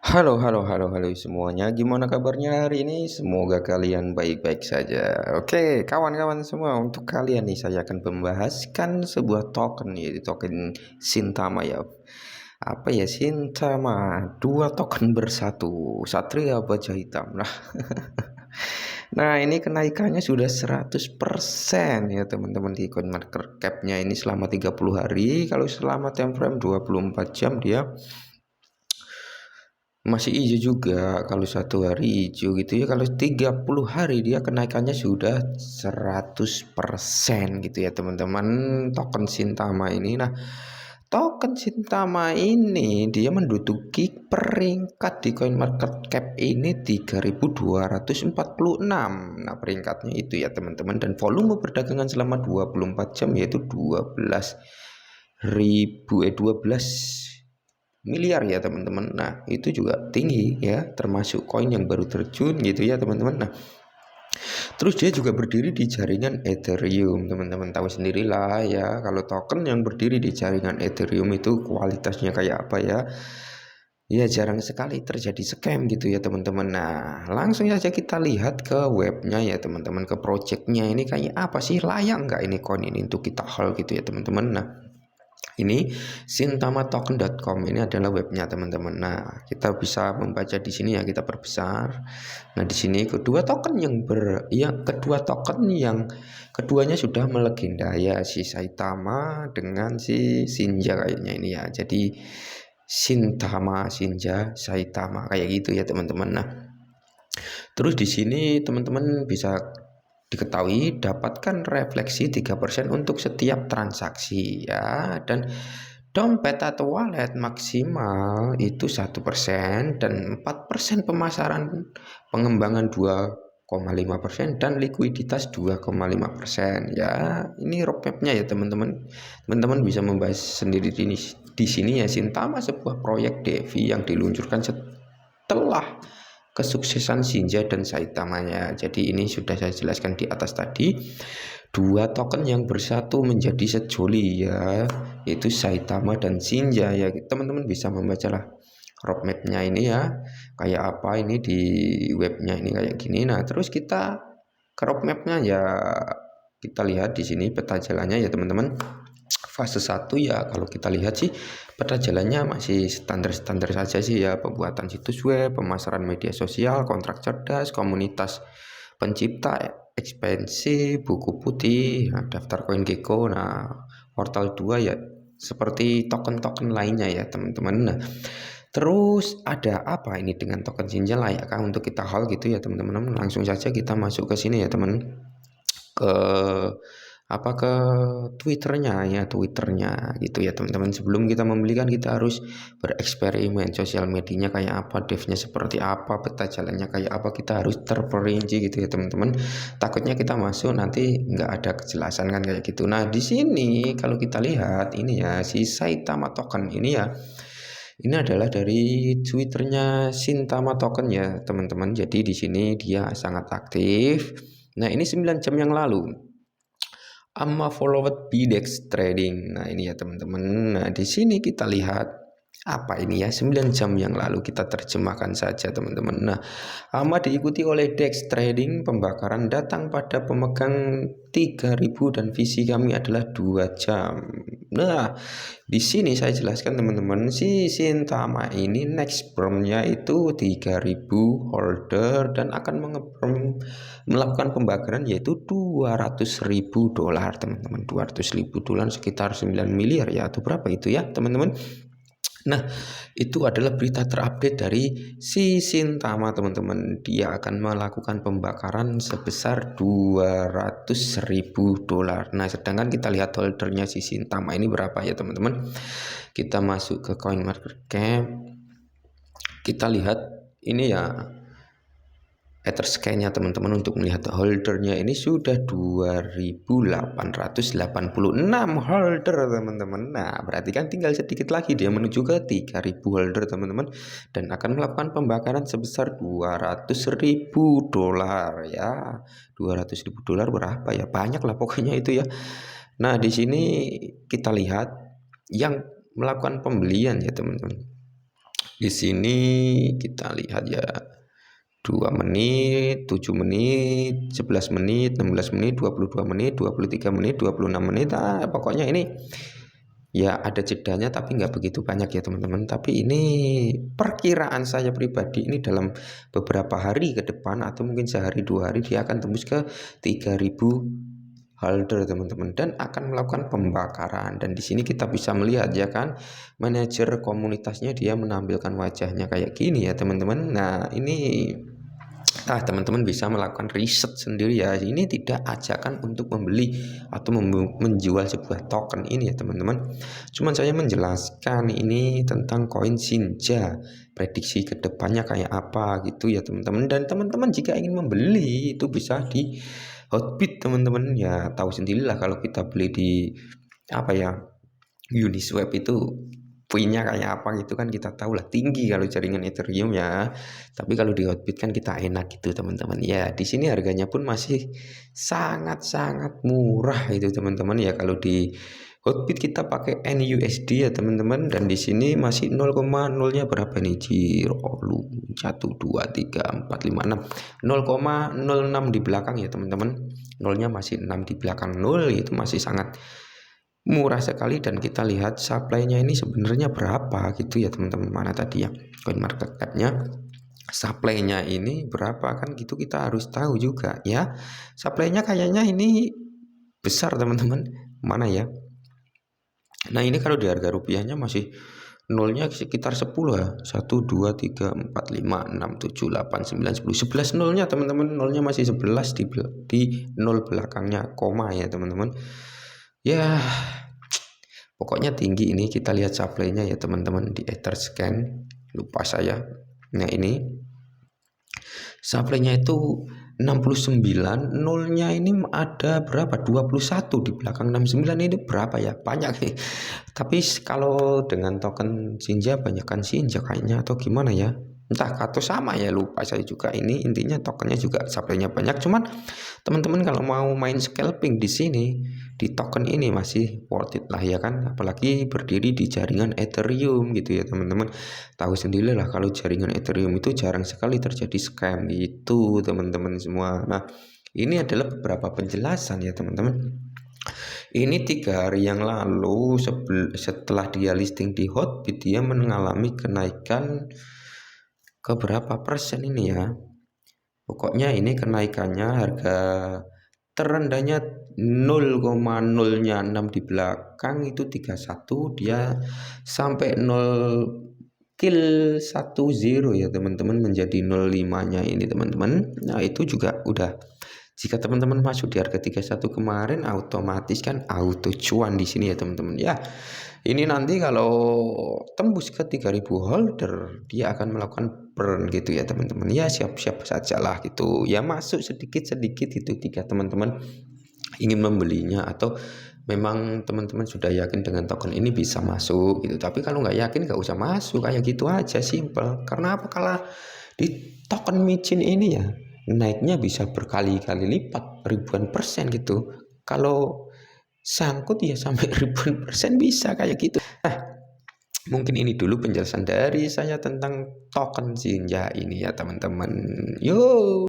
Halo halo halo halo semuanya, gimana kabarnya hari ini? Semoga kalian baik-baik saja. Oke, kawan-kawan semua, untuk kalian nih saya akan membahaskan sebuah token, yaitu token Shintama ya. Apa ya Shintama? Dua token bersatu, Satria Baja Hitam. Nah, ini kenaikannya sudah 100% ya teman-teman di CoinMarketCap-nya ini selama 30 hari. Kalau selama time frame 24 jam dia masih hijau juga. Kalau satu hari hijau gitu ya, kalau 30 hari dia kenaikannya sudah 100% gitu ya teman-teman, token Shintama ini. Nah, token Shintama ini dia menduduki peringkat di CoinMarketCap ini 3246. Nah, peringkatnya itu ya teman-teman, dan volume perdagangan selama 24 jam yaitu 12 miliar ya teman-teman. Nah, itu juga tinggi ya, termasuk koin yang baru terjun gitu ya teman-teman. Nah, terus dia juga berdiri di jaringan Ethereum. Teman-teman tahu sendirilah ya, kalau token yang berdiri di jaringan Ethereum itu kualitasnya kayak apa ya. Ya, jarang sekali terjadi scam gitu ya teman-teman. Nah, langsung saja kita lihat ke webnya ya teman-teman, ke projectnya ini kayak apa sih, layak nggak ini koin ini untuk kita hold gitu ya teman-teman. Nah, ini shintamatoken.com ini adalah webnya teman-teman. Nah, kita bisa membaca di sini ya, kita perbesar. Nah, di sini kedua token yang keduanya sudah melegenda ya, si Saitama dengan si Shinja kayaknya ini ya. Jadi Shintama, Shinja, Saitama kayak gitu ya teman-teman. Nah, terus di sini teman-teman bisa diketahui dapatkan refleksi 3% untuk setiap transaksi ya, dan dompet atau wallet maksimal itu 1% dan 4% pemasaran pengembangan 2,5% dan likuiditas 2,5% ya. Ini roadmapnya ya teman-teman. Teman-teman bisa membahas sendiri di sini ya. Shintama sebuah proyek DeFi yang diluncurkan setelah kesuksesan Shinja dan Saitamanya. Jadi ini sudah saya jelaskan di atas tadi. Dua token yang bersatu menjadi sejoli ya, yaitu Saitama dan Shinja ya. Teman-teman bisa membacalah roadmapnya ini ya, kayak apa ini di webnya ini kayak gini. Nah, terus kita ke roadmapnya ya, kita lihat di sini peta jalannya ya teman-teman. Fase 1 ya, kalau kita lihat sih peta jalannya masih standar-standar saja sih ya. Pembuatan situs web, pemasaran media sosial, kontrak cerdas, komunitas pencipta, ekspansi, buku putih, daftar CoinGecko. Nah, portal 2 ya seperti token-token lainnya ya teman-teman. Nah, terus ada apa ini dengan token Shinja, layakkah untuk kita hold gitu ya teman-teman. Langsung saja kita masuk ke sini ya teman, ke ke Twitternya gitu ya teman-teman. Sebelum kita membelikan kita harus bereksperimen, sosial medianya kayak apa, devnya seperti apa, peta jalannya kayak apa, kita harus terperinci gitu ya teman-teman. Takutnya kita masuk nanti nggak ada kejelasan kan kayak gitu. Nah, di sini kalau kita lihat ini ya, si Saitama token ini ya, ini adalah dari Twitternya Shintama token ya teman-teman. Jadi di sini dia sangat aktif. Nah, ini 9 jam yang lalu followed BDEX Trading. Nah, ini ya teman-teman. Nah, di sini kita lihat apa ini ya, 9 jam yang lalu kita terjemahkan saja teman-teman. Nah, diikuti oleh DEX Trading, pembakaran datang pada pemegang 3000 dan visi kami adalah 2 jam. Nah, di sini saya jelaskan teman-teman, si Shintama ini next burn-nya itu 3000 holder dan akan melakukan pembakaran yaitu $200.000 teman-teman. $200.000 sekitar 9 miliar ya, atau berapa itu ya teman-teman. Nah, itu adalah berita terupdate dari si Shintama teman-teman. Dia akan melakukan pembakaran sebesar $200.000. Nah, sedangkan kita lihat holdernya si Shintama ini berapa ya teman-teman. Kita masuk ke CoinMarketCap. Kita lihat ini ya, Etherscan-nya teman-teman. Untuk melihat holdernya ini sudah 2886 holder teman-teman. Nah, berarti kan tinggal sedikit lagi dia menuju ke 3000 holder teman-teman, dan akan melakukan pembakaran sebesar $200.000 ya. $200.000 berapa ya, banyak lah pokoknya itu ya. Nah, di sini kita lihat yang melakukan pembelian ya teman-teman. Di sini kita lihat ya, 2 menit, 7 menit, 11 menit, 16 menit, 22 menit, 23 menit, 26 menit. Pokoknya ini ya ada jedanya tapi nggak begitu banyak ya teman-teman. Tapi ini perkiraan saya pribadi, ini dalam beberapa hari ke depan atau mungkin sehari 2 hari dia akan tembus ke 3000 holder teman-teman, dan akan melakukan pembakaran. Dan di sini kita bisa melihat ya kan, manajer komunitasnya dia menampilkan wajahnya kayak gini ya teman-teman. Nah ini teman-teman bisa melakukan riset sendiri ya. Ini tidak ajakan untuk membeli atau menjual sebuah token ini ya teman-teman. Cuman saya menjelaskan ini tentang koin Shinja, prediksi kedepannya kayak apa gitu ya teman-teman. Dan teman-teman jika ingin membeli itu bisa di Hotbit teman-teman, ya tahu sendirilah kalau kita beli di apa ya, Uniswap itu fee-nya kayak apa gitu kan, kita tahu lah tinggi kalau jaringan Ethereum ya. Tapi kalau di Hotbit kan kita enak gitu teman-teman. Ya di sini harganya pun masih sangat-sangat murah itu teman-teman ya. Kalau di Hotbit kita pakai NUSD ya teman-teman, dan di sini masih 0,0-nya berapa nih, 1 2 3 4 5 6 0,06 di belakang ya teman-teman. Nolnya masih 6 di belakang 0, itu masih sangat murah sekali. Dan kita lihat supply-nya ini sebenarnya berapa gitu ya teman-teman. Mana tadi ya coin market cap-nya, supply-nya ini berapa kan gitu, kita harus tahu juga ya. Supply-nya kayaknya ini besar teman-teman. Mana ya? Nah ini kalau di harga rupiahnya masih nolnya sekitar 10 ya. 1 2 3 4 5 6 7 8 9 10 11 nolnya teman-teman. Nolnya masih 11 di nol belakangnya koma ya teman-teman. Ya pokoknya tinggi ini. Kita lihat supply-nya ya teman-teman di Etherscan. Lupa saya. Nah ini supply-nya itu 69, nolnya ini ada berapa? 21 di belakang 69, ini berapa ya? Banyak nih. Tapi kalau dengan token Shinja banyakkan Shinja kayaknya atau gimana ya? Entah atau sama ya, lupa saya juga. Ini intinya tokennya juga supply-nya banyak. Cuman teman-teman kalau mau main scalping di sini di token ini masih worth it lah ya kan, apalagi berdiri di jaringan Ethereum gitu ya teman-teman. Tahu sendiri lah kalau jaringan Ethereum itu jarang sekali terjadi scam gitu teman-teman semua. Nah ini adalah beberapa penjelasan ya teman-teman. Ini 3 hari yang lalu setelah dia listing di Hotbit, dia mengalami kenaikan ke berapa persen ini ya. Pokoknya ini kenaikannya harga terendahnya 0,0-nya 6 di belakang itu 31, dia sampai 0 kill 10 ya teman-teman, menjadi 05-nya ini teman-teman. Nah itu juga udah, jika teman-teman masuk di harga 31 kemarin, otomatis kan auto cuan di sini ya teman-teman ya. Ini nanti kalau tembus ke 3000 holder, dia akan melakukan burn gitu ya teman-teman. Ya siap-siap sajalah gitu. Ya masuk sedikit-sedikit itu jika teman-teman ingin membelinya, atau memang teman-teman sudah yakin dengan token ini bisa masuk gitu. Tapi kalau nggak yakin nggak usah masuk, kayak gitu aja, simple. Karena apa? Kalau di token micin ini ya naiknya bisa berkali-kali lipat, ribuan persen gitu. Kalau sangkut ya sampai ribuan persen bisa kayak gitu. Nah mungkin ini dulu penjelasan dari saya tentang token Shinja ini ya teman-teman. Yo.